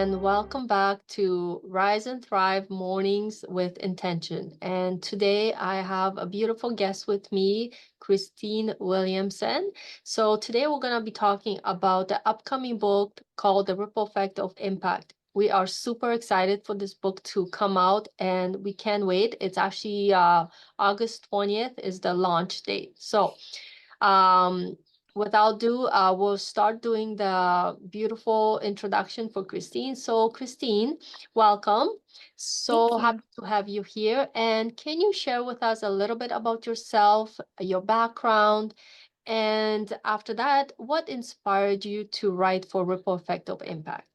and welcome back to Rise and Thrive Mornings with Intention. And today I have a beautiful guest with me, Christine Williamson. So today we're going to be talking about the upcoming book called The Ripple Effect of Impact. We are super excited for this book to come out and we can't wait. It's actually August 20th is the launch date. So without ado, we'll start doing the beautiful introduction for Christine. So Christine, welcome. Thank So you. happy to have you here. And can you share with us a little bit about yourself, your background, and after that, what inspired you to write for Ripple Effect of Impact?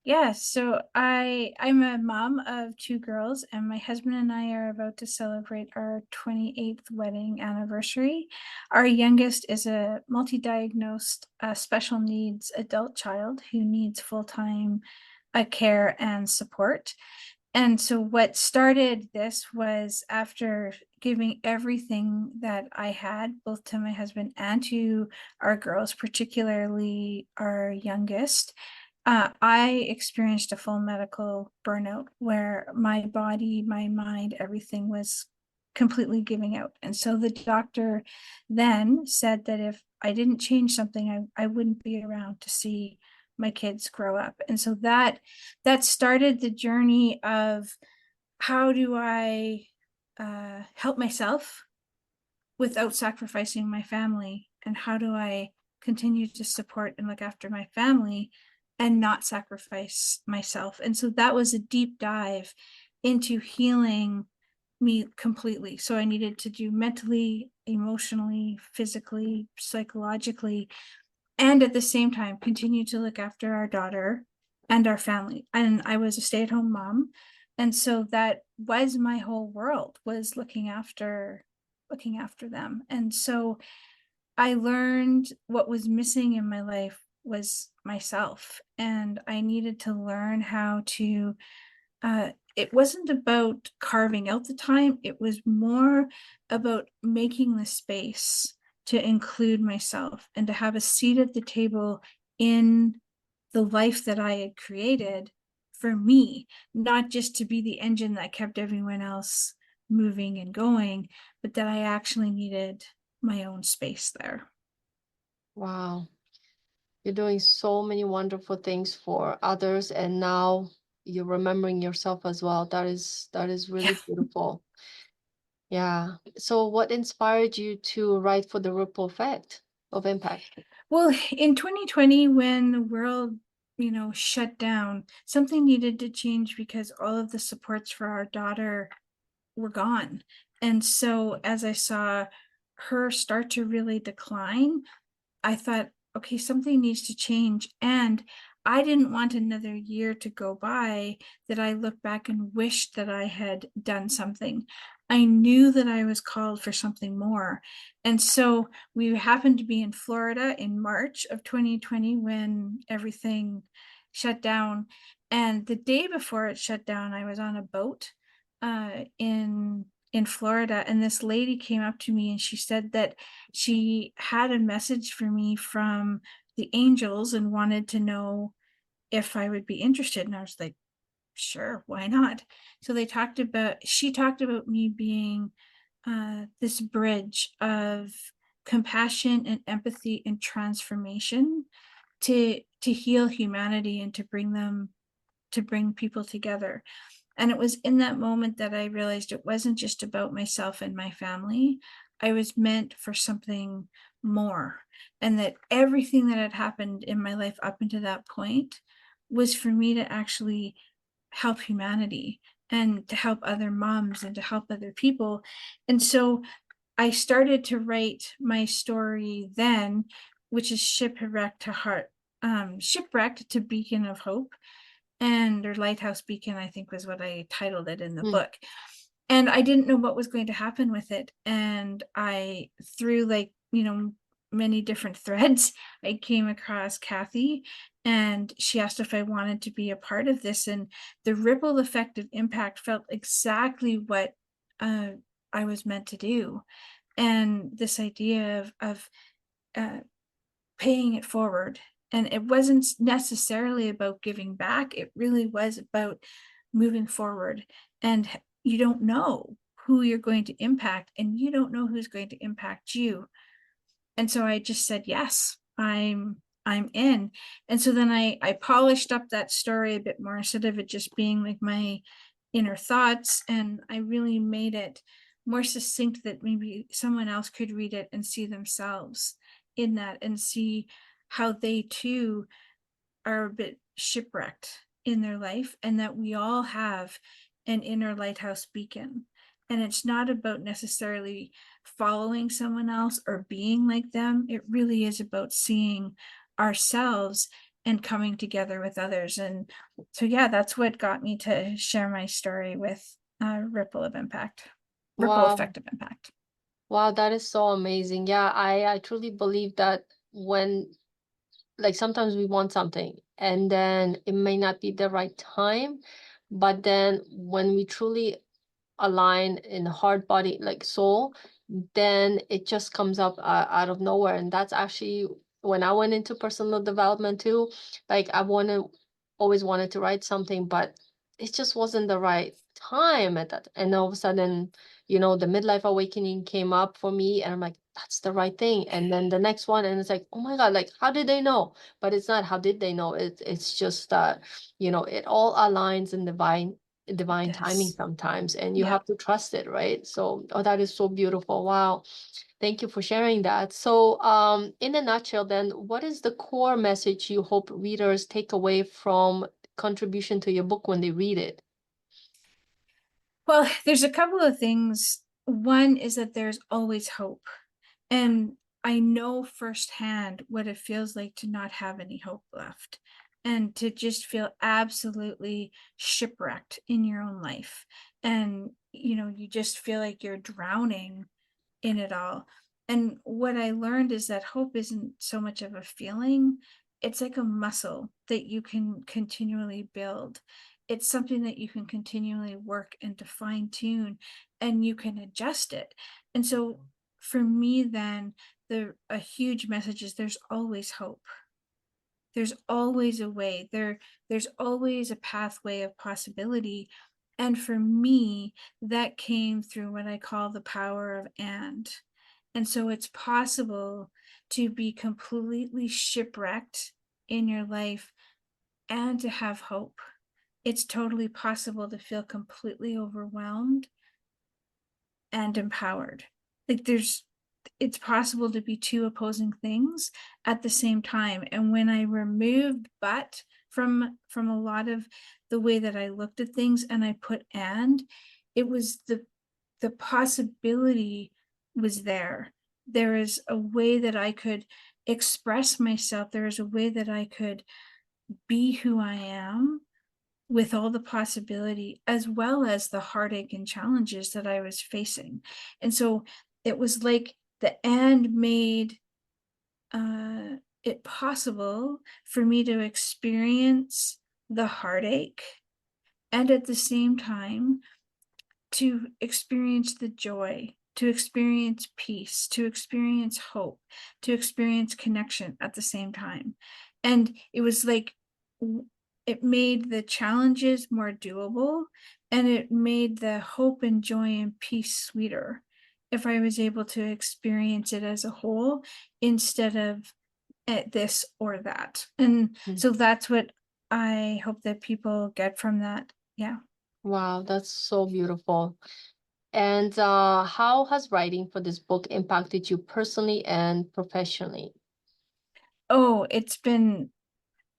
Yeah, so I'm a mom of two girls, and my husband and I are about to celebrate our 28th wedding anniversary. Our youngest is a multi-diagnosed special needs adult child who needs full-time care and support. And so what started this was after giving everything that I had, both to my husband and to our girls, particularly our youngest. I experienced a full medical burnout where my body, my mind, everything was completely giving out. And so the doctor then said that if I didn't change something, I wouldn't be around to see my kids grow up. And so that started the journey of how do I help myself without sacrificing my family, and how do I continue to support and look after my family and not sacrifice myself. And so that was a deep dive into healing me completely. So I needed to do mentally, emotionally, physically, psychologically, and at the same time continue to look after our daughter and our family. And I was a stay-at-home mom, and so that was my whole world, was looking after them. And so I learned what was missing in my life was myself, and I needed to learn how to it wasn't about carving out the time, it was more about making the space to include myself and to have a seat at the table in the life that I had created for me, not just to be the engine that kept everyone else moving and going, but that I actually needed my own space there. Wow, you're doing so many wonderful things for others, and now you're remembering yourself as well. That is Yeah. really beautiful. Yeah. So what inspired you to write for the ripple effect of impact? Well, in 2020, when the world, shut down, something needed to change because all of the supports for our daughter were gone. And so as I saw her start to really decline, I thought, okay, something needs to change. And I didn't want another year to go by that I look back and wished that I had done something. I knew that I was called for something more. And so we happened to be in Florida in March of 2020 when everything shut down. And the day before it shut down, I was on a boat in Florida, and this lady came up to me and she said that she had a message for me from the angels and wanted to know if I would be interested. And I was like, sure, why not? So she talked about me being this bridge of compassion and empathy and transformation to heal humanity and to bring people together. And it was in that moment that I realized it wasn't just about myself and my family. I was meant for something more. And that everything that had happened in my life up until that point was for me to actually help humanity and to help other moms and to help other people. And so I started to write my story then, which is shipwrecked to beacon of hope, and or lighthouse beacon, I think was what I titled it in the Mm. book. And I didn't know what was going to happen with it, and I through many different threads, I came across Kathy, and she asked if I wanted to be a part of this, and the ripple effect of impact felt exactly what uh, I was meant to do. And this idea of uh, paying it forward And it wasn't necessarily about giving back. It really was about moving forward. And you don't know who you're going to impact, and you don't know who's going to impact you. And so I just said, yes, I'm in. And so then I polished up that story a bit more, instead of it just being like my inner thoughts. And I really made it more succinct, that maybe someone else could read it and see themselves in that, and see how they too are a bit shipwrecked in their life, and that we all have an inner lighthouse beacon. And it's not about necessarily following someone else or being like them. It really is about seeing ourselves and coming together with others. And so, yeah, that's what got me to share my story with ripple Wow. effect of impact. Wow, that is so amazing. Yeah, I truly believe that when, like, sometimes we want something and then it may not be the right time, but then when we truly align in heart, body, like soul, then it just comes up out of nowhere. And that's actually when I went into personal development too. Like, always wanted to write something, but it just wasn't the right time at that. And all of a sudden, the midlife awakening came up for me, and I'm like, that's the right thing. And then the next one, and it's like, oh my God, like, how did they know? But it's not how did they know. It's just that, it all aligns in It divine timing does. sometimes, and you Yeah. have to trust it, right? So, oh, that is so beautiful. Wow. Thank you for sharing that. So, in a nutshell, then, what is the core message you hope readers take away from contribution to your book when they read it? Well, there's a couple of things. One is that there's always hope. And I know firsthand what it feels like to not have any hope left, and to just feel absolutely shipwrecked in your own life. And, you just feel like you're drowning in it all. And what I learned is that hope isn't so much of a feeling, it's like a muscle that you can continually build. It's something that you can continually work and to fine tune, and you can adjust it. And so for me, then, a huge message is there's always hope. There's always a way. There's always a pathway of possibility. And for me, that came through what I call the power of and so it's possible to be completely shipwrecked in your life and to have hope. It's totally possible to feel completely overwhelmed and empowered. Like, it's possible to be two opposing things at the same time. And when I removed but from a lot of the way that I looked at things, and I put and, it was the possibility was there. There is a way that I could express myself. There is a way that I could be who I am, with all the possibility, as well as the heartache and challenges that I was facing. And so it was like the and made it possible for me to experience the heartache, and at the same time to experience the joy, to experience peace, to experience hope, to experience connection at the same time. And it was like, it made the challenges more doable, and it made the hope and joy and peace sweeter if I was able to experience it as a whole, instead of at this or that. And Mm. so that's what I hope that people get from that. Yeah. Wow, that's so beautiful. And how has writing for this book impacted you personally and professionally? Oh, it's been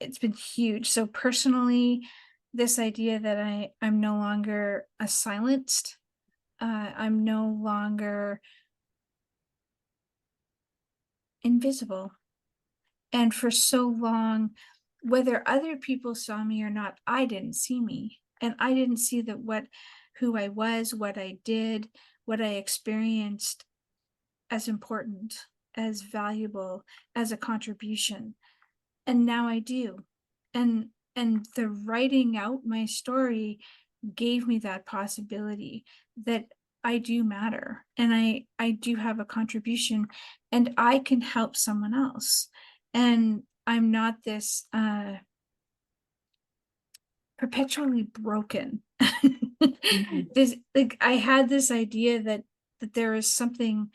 huge. So personally, this idea that I'm no longer a silenced, I'm no longer invisible. And for so long, whether other people saw me or not, I didn't see me. And I didn't see that who I was, what I did, what I experienced as important, as valuable, as a contribution. And now I do. And the writing out my story gave me that possibility that I do matter, and I do have a contribution, and I can help someone else. And I'm not this perpetually broken. Mhm. This, like, I had this idea that there is something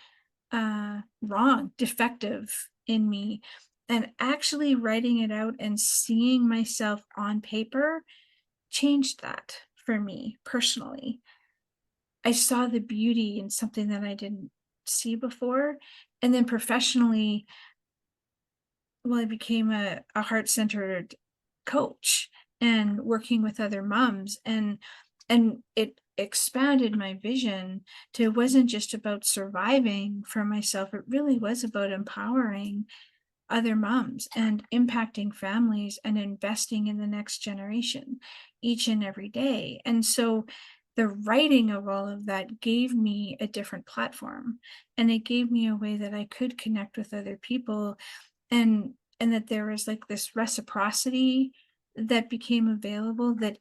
wrong, defective in me. And actually writing it out and seeing myself on paper changed that for me personally. I saw the beauty in something that I didn't see before. And then professionally, well, I became a heart-centered coach and working with other moms, and it expanded my vision to, it wasn't just about surviving for myself, it really was about empowering other moms and impacting families and investing in the next generation each and every day. And so the writing of all of that gave me a different platform, and it gave me a way that I could connect with other people, and that there was like this reciprocity that became available, that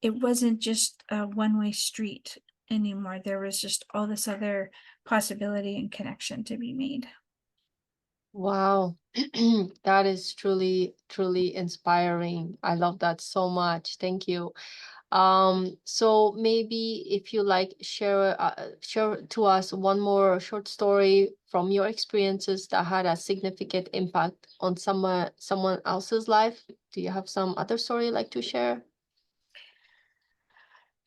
it wasn't just a one-way street anymore. There was just all this other possibility and connection to be made. Wow. That is truly, truly inspiring. I love that so much. Thank you. So maybe if you like share to us one more short story from your experiences that had a significant impact on someone else's life. Do you have some other story you'd like to share?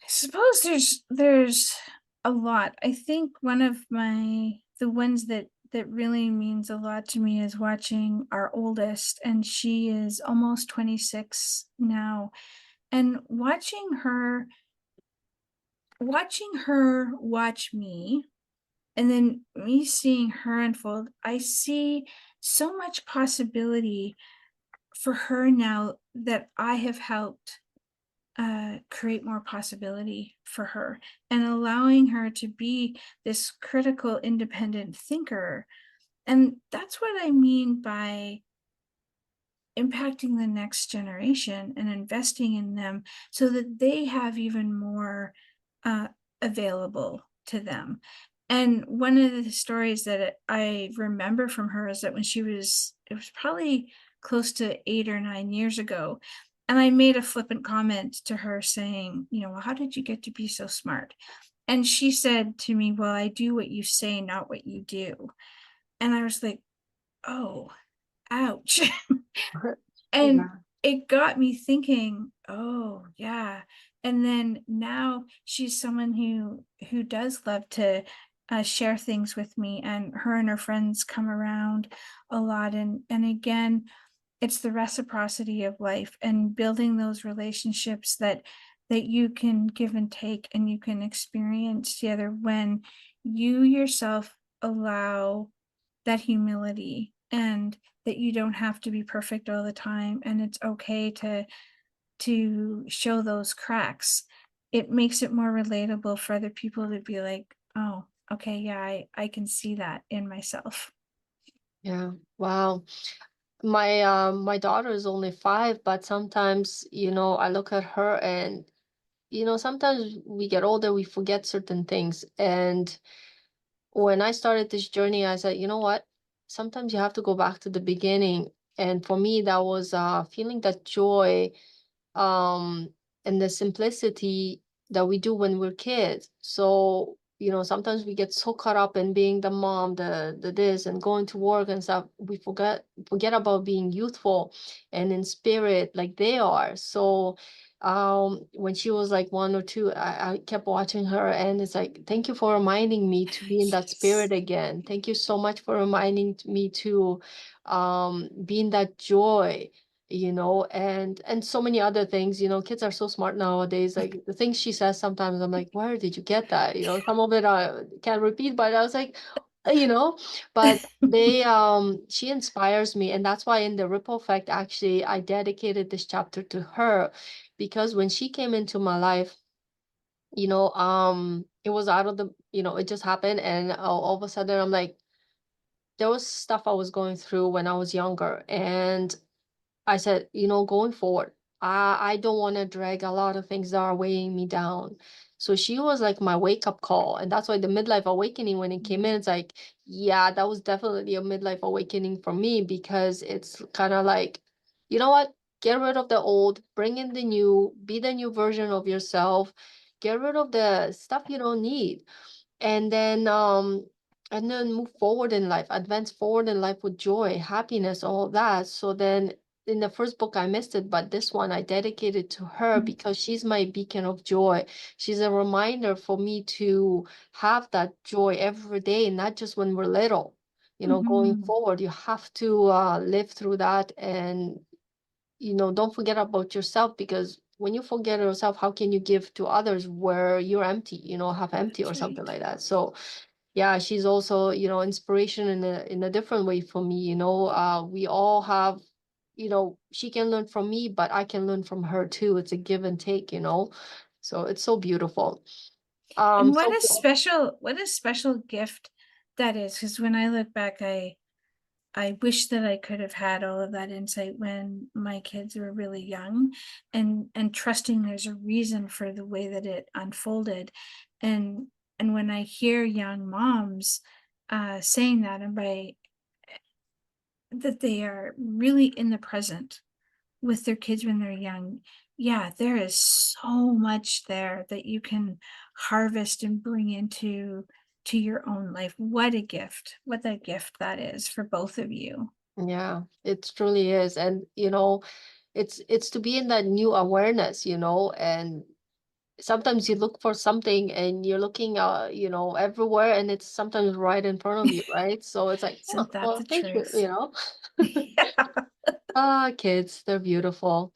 I suppose there's a lot. I think one of the ones that really means a lot to me is watching our oldest, and she is almost 26 now, and watching her watch me, and then me seeing her unfold. I see so much possibility for her now that I have helped create more possibility for her, and allowing her to be this critical, independent thinker. And that's what I mean by impacting the next generation and investing in them so that they have even more uh, available to them. And one of the stories that I remember from her is that when it was probably close to 8 or 9 years ago. And I made a flippant comment to her saying, well, how did you get to be so smart? And she said to me, well, I do what you say, not what you do. And I was like, oh, ouch. And Yeah. it got me thinking, oh yeah. And then now she's someone who does love to share things with me, and her friends come around a lot. And again, it's the reciprocity of life and building those relationships that you can give and take, and you can experience together when you yourself allow that humility, and that you don't have to be perfect all the time, and it's okay to show those cracks. It makes it more relatable for other people to be like, oh, okay, yeah, I can see that in myself. Yeah. Wow. My daughter is only 5, but sometimes, I look at her and, sometimes we get older, we forget certain things. And when I started this journey, I said, you know what? Sometimes you have to go back to the beginning. And for me, that was feeling that joy, um, and the simplicity that we do when we're kids. So, sometimes we get so caught up in being the mom, the this, and going to work and stuff. We forget about being youthful and in spirit like they are. So, when she was like 1 or 2, I kept watching her, and it's like, thank you for reminding me to be in that Yes. spirit again. Thank you so much for reminding me to be in that joy, and so many other things. Kids are so smart nowadays. Like the things she says, sometimes I'm like, where did you get that? Some of it I can't repeat, but I was like, you know but she inspires me, and that's why in the ripple effect, actually, I dedicated this chapter to her, because when she came into my life, it was out of the, it just happened, and all of a sudden I'm like, there was stuff I was going through when I was younger, and I said, going forward, I don't want to drag a lot of things that are weighing me down. So she was like my wake up call. And that's why the midlife awakening, when it came in, it's like, yeah, that was definitely a midlife awakening for me, because it's kind of like, you know what? Get rid of the old, bring in the new, be the new version of yourself, get rid of the stuff you don't need. And then move forward in life, advance forward in life with joy, happiness, all that. So then in the first book I missed it, but this one I dedicated to her Mhm. because she's my beacon of joy. She's a reminder for me to have that joy every day, not just when we're little. Going Mhm. forward, you have to live through that, and don't forget about yourself, because when you forget yourself, how can you give to others where you're empty, half empty or That's something right. like that. So yeah, she's also, inspiration in a different way for me. We all have, she can learn from me, but I can learn from her too. It's a give and take. So it's so beautiful. And So what a special gift that is. Because when I look back, I wish that I could have had all of that insight when my kids were really young, and trusting there's a reason for the way that it unfolded. And and when I hear young moms saying that, and by that they are really in the present with their kids when they're young, yeah, there is so much there that you can harvest and bring into your own life. What a gift. What a gift that is for both of you. yeah, it truly is. And it's to be in that new awareness, and sometimes you look for something and you're looking everywhere, and it's sometimes right in front of you, right? So it's like, oh, Isn't that well, the thank you, truth? Yeah. kids, they're beautiful.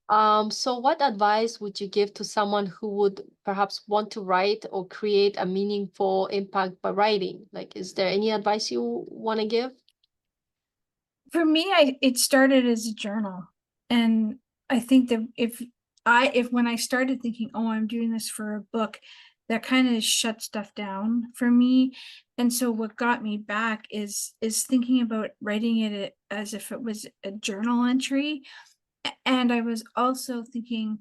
So what advice would you give to someone who would perhaps want to write or create a meaningful impact by writing? Like, is there any advice you want to give? For me, it started as a journal. And I think that if when I started thinking, oh, I'm doing this for a book, that kind of shut stuff down for me. And so what got me back is thinking about writing it as if it was a journal entry. And I was also thinking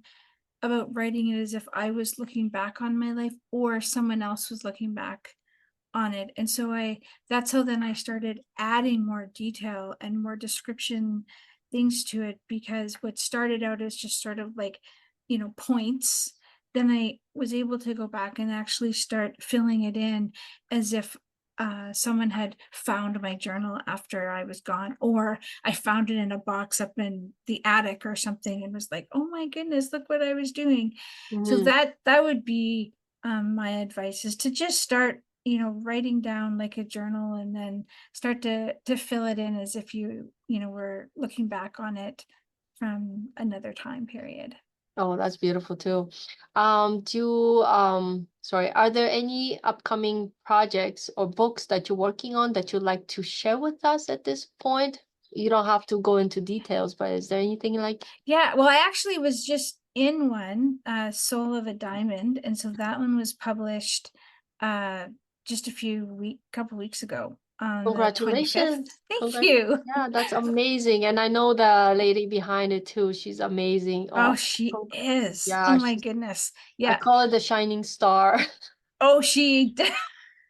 about writing it as if I was looking back on my life or someone else was looking back on it. And so that's how then I started adding more detail and more description things to it, because what started out as just sort of like, points, then I was able to go back and actually start filling it in as if someone had found my journal after I was gone, or I found it in a box up in the attic or something and was like, oh my goodness, look what I was doing. So Mhm. that would be my advice, is to just start, writing down like a journal, and then start to fill it in as if were looking back on it from another time period. Oh, that's beautiful too. Sorry, are there any upcoming projects or books that you're working on that you'd like to share with us at this point? You don't have to go into details, but is there anything like? Yeah, well, I actually was just in one, Soul of a Diamond, and so that one was published uh just a couple weeks ago on the 25th. Congratulations. Thank you. Yeah, that's amazing. And I know the lady behind it too. She's amazing. Oh, Oh, she is. Oh yeah, my goodness. I Yeah. call it the shining star. Oh, she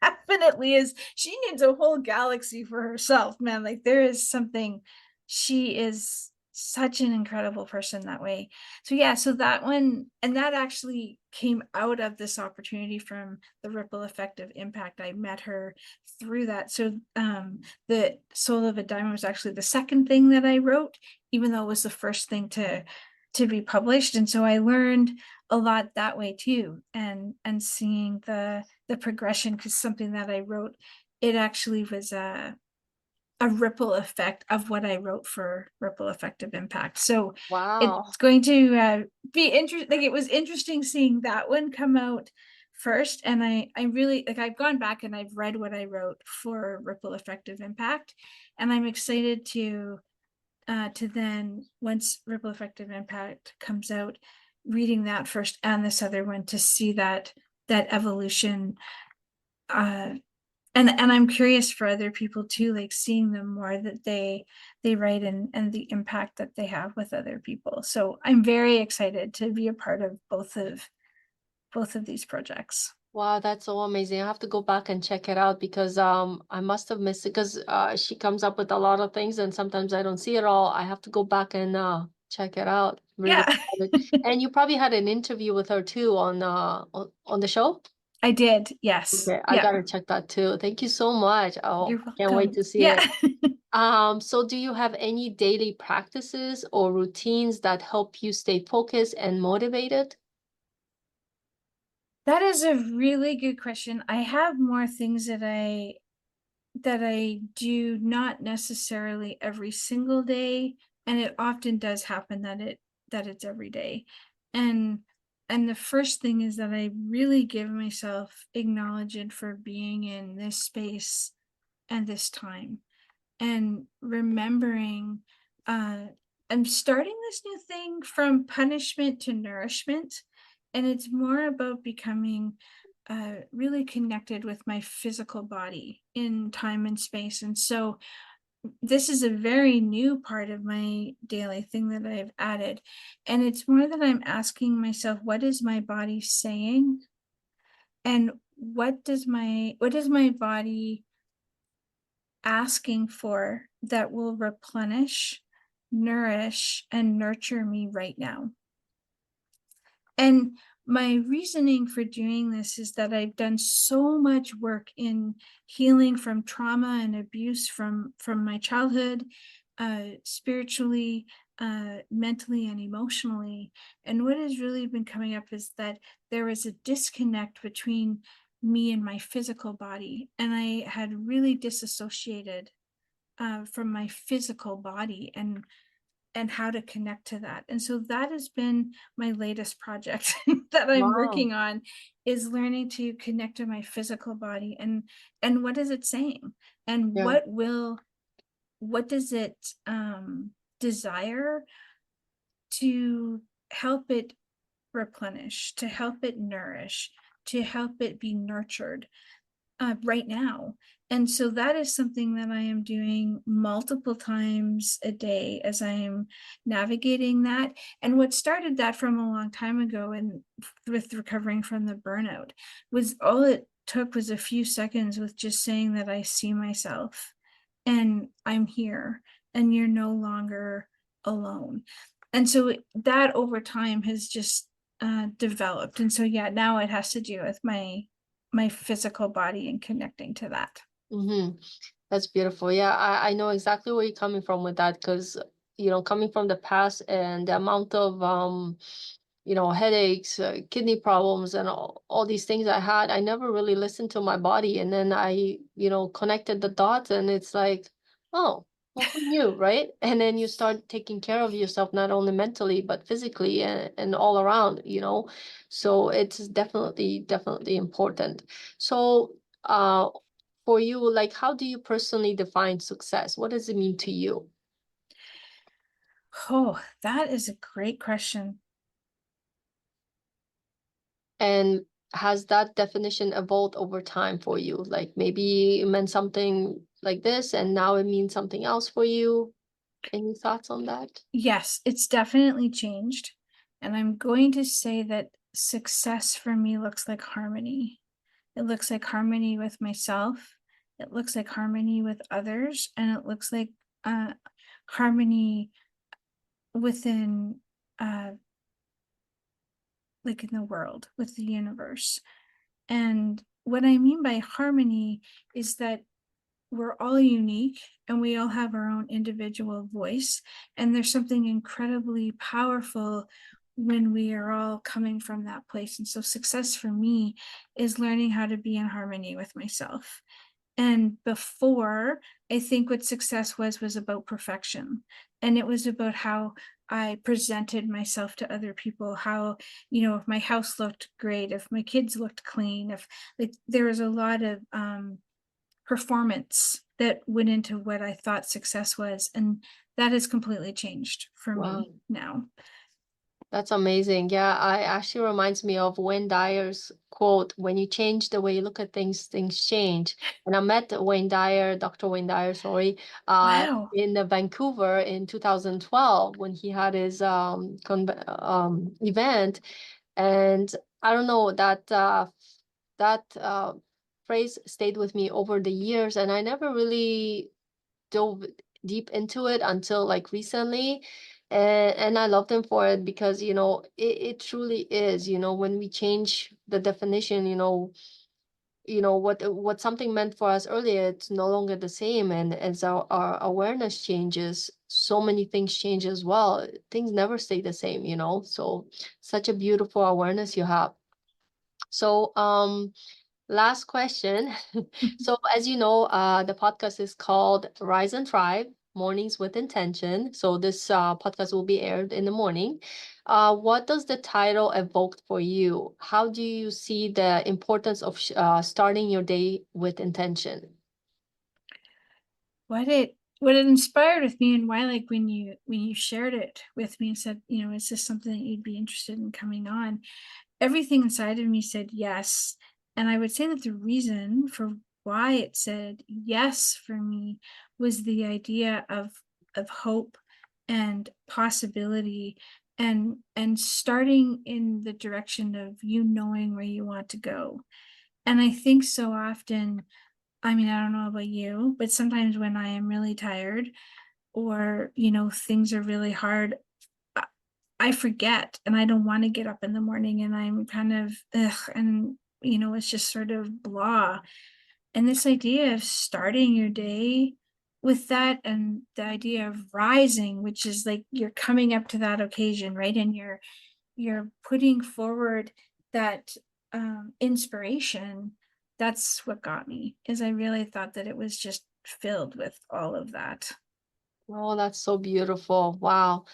definitely is. She needs a whole galaxy for herself, man. Like there is something, she is such an incredible person that way. So yeah, so that one, and that actually came out of this opportunity from the ripple effect of impact. I met her through that. So the Soul of a Diamond was actually the second thing that I wrote, even though it was the first thing to be published. And so I learned a lot that way too, and seeing the progression, because something that I wrote, it actually was a ripple effect of what I wrote for ripple effect of impact. So Wow. it's going to be interesting. Like it was interesting seeing that one come out first, and I really like, I've gone back and I've read what I wrote for ripple effect of impact, and I'm excited to then, once ripple effective impact comes out, reading that first and this other one, to see that evolution. And I'm curious for other people too, like seeing the more that they write, and the impact that they have with other people. So I'm very excited to be a part of both of these projects. Wow, that's so amazing. I have to go back and check it out because I must have missed it because she comes up with a lot of things and sometimes I don't see it all. I have to go back and check it out. Really Yeah, excited. And you probably had an interview with her too on the show? I did. Yes. Okay, I Yeah. gotta check that too. Thank you so much. Oh, You're can't wait welcome. to see Yeah. it. So do you have any daily practices or routines that help you stay focused and motivated? That is a really good question. I have more things that I do not necessarily every single day, and it often does happen that it's every day. And and the first thing is that I really give myself acknowledgement for being in this space and this time, and remembering uh I'm starting this new thing from punishment to nourishment, and it's more about becoming really connected with my physical body in time and space. And so this is a very new part of my daily thing that I've added, and it's more that I'm asking myself, what is my body saying, and what is my body asking for that will replenish, nourish, and nurture me right now. And my reasoning for doing this is that I've done so much work in healing from trauma and abuse from my childhood, spiritually, mentally, and emotionally. And what has really been coming up is that there was a disconnect between me and my physical body, and I had really disassociated from my physical body and how to connect to that. And so that has been my latest project that I'm Wow. working on, is learning to connect to my physical body, and what is it saying, and Yeah. what does it desire to help it replenish, to help it nourish, to help it be nurtured right now. And so that is something that I am doing multiple times a day as I am navigating that. And what started that from a long time ago, and with recovering from the burnout, was all it took was a few seconds with just saying that I see myself and I'm here and you're no longer alone. And so that over time has just developed. And so yeah, now it has to do with my physical body and connecting to that. Mm-hmm. That's beautiful. Yeah, I know exactly where you're coming from with that because, coming from the past and the amount of, headaches, kidney problems, and all these things I had, I never really listened to my body. And then I, connected the dots and it's like, oh, well, who knew, right? And then you start taking care of yourself, not only mentally, but physically and all around. So it's definitely, definitely important. So, for you, like, how do you personally define success? What does it mean to you? Oh, that is a great question. And has that definition evolved over time for you? Like maybe it meant something like this and now it means something else for you. Any thoughts on that? Yes, it's definitely changed. And I'm going to say that success for me looks like harmony. It looks like harmony with myself. It looks like harmony with others. And it looks like harmony within, uh, like in the world, with the universe. And what I mean by harmony is that we're all unique and we all have our own individual voice. And there's something incredibly powerful when we are all coming from that place. And so, success for me is learning how to be in harmony with myself. And before, I think what success was about perfection. And it was about how I presented myself to other people, how, if my house looked great, if my kids looked clean, if like there was a lot of performance that went into what I thought success was. And that has completely changed for Wow. me now. That's amazing. Yeah, I actually reminds me of Wayne Dyer's quote, when you change the way you look at things, things change. And I met Wayne Dyer, Dr. Wayne Dyer, sorry, Wow. in Vancouver in 2012 when he had his event. And I don't know, that phrase stayed with me over the years, and I never really dove deep into it until like recently. And I love them for it because, it truly is, when we change the definition, what something meant for us earlier, it's no longer the same. And as our awareness changes, so many things change as well. Things never stay the same, so such a beautiful awareness you have. So last question. So as you know, the podcast is called Rise and Thrive, Mornings with Intention. So this podcast will be aired in the morning. What does the title evoke for you? How do you see the importance of starting your day with intention? What it inspired with me, and why, like, when you shared it with me and said, is this something that you'd be interested in coming on, everything inside of me said yes. And I would say that the reason for why it said yes for me was the idea of hope and possibility, and starting in the direction of you knowing where you want to go. And I think so often, I mean, I don't know about you, but sometimes when I am really tired, or things are really hard, I I forget, and I don't want to get up in the morning, and I'm kind of ugh, and it's just sort of blah. And this idea of starting your day with that, and the idea of rising, which is like you're coming up to that occasion, right? And you're putting forward that inspiration. That's what got me, is I really thought that it was just filled with all of that. Oh, that's so beautiful. Wow.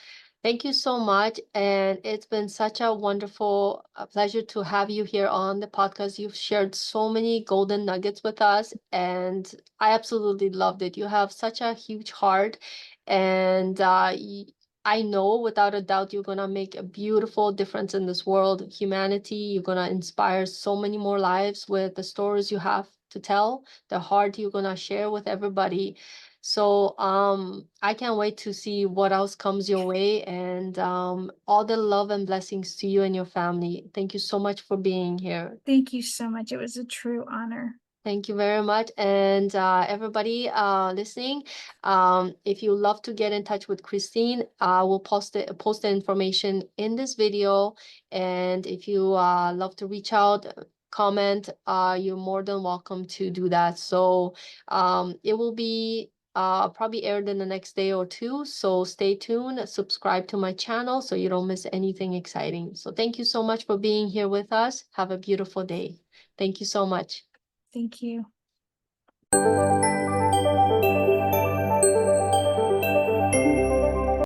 Thank you so much. And it's been such a wonderful pleasure to have you here on the podcast. You've shared so many golden nuggets with us, and I absolutely loved it. You have such a huge heart, and I know without a doubt you're gonna make a beautiful difference in this world, humanity. You're gonna inspire so many more lives with the stories you have to tell, the heart you're gonna share with everybody. So I can't wait to see what else comes your way, and all the love and blessings to you and your family. Thank you so much for being here. Thank you so much. It was a true honor. Thank you very much. And everybody listening, if you love to get in touch with Christine, we'll post the information in this video. And if you love to reach out, comment, you're more than welcome to do that. So it will be probably aired in the next day or two. So stay tuned, subscribe to my channel so you don't miss anything exciting. So thank you so much for being here with us. Have a beautiful day. Thank you so much. Thank you.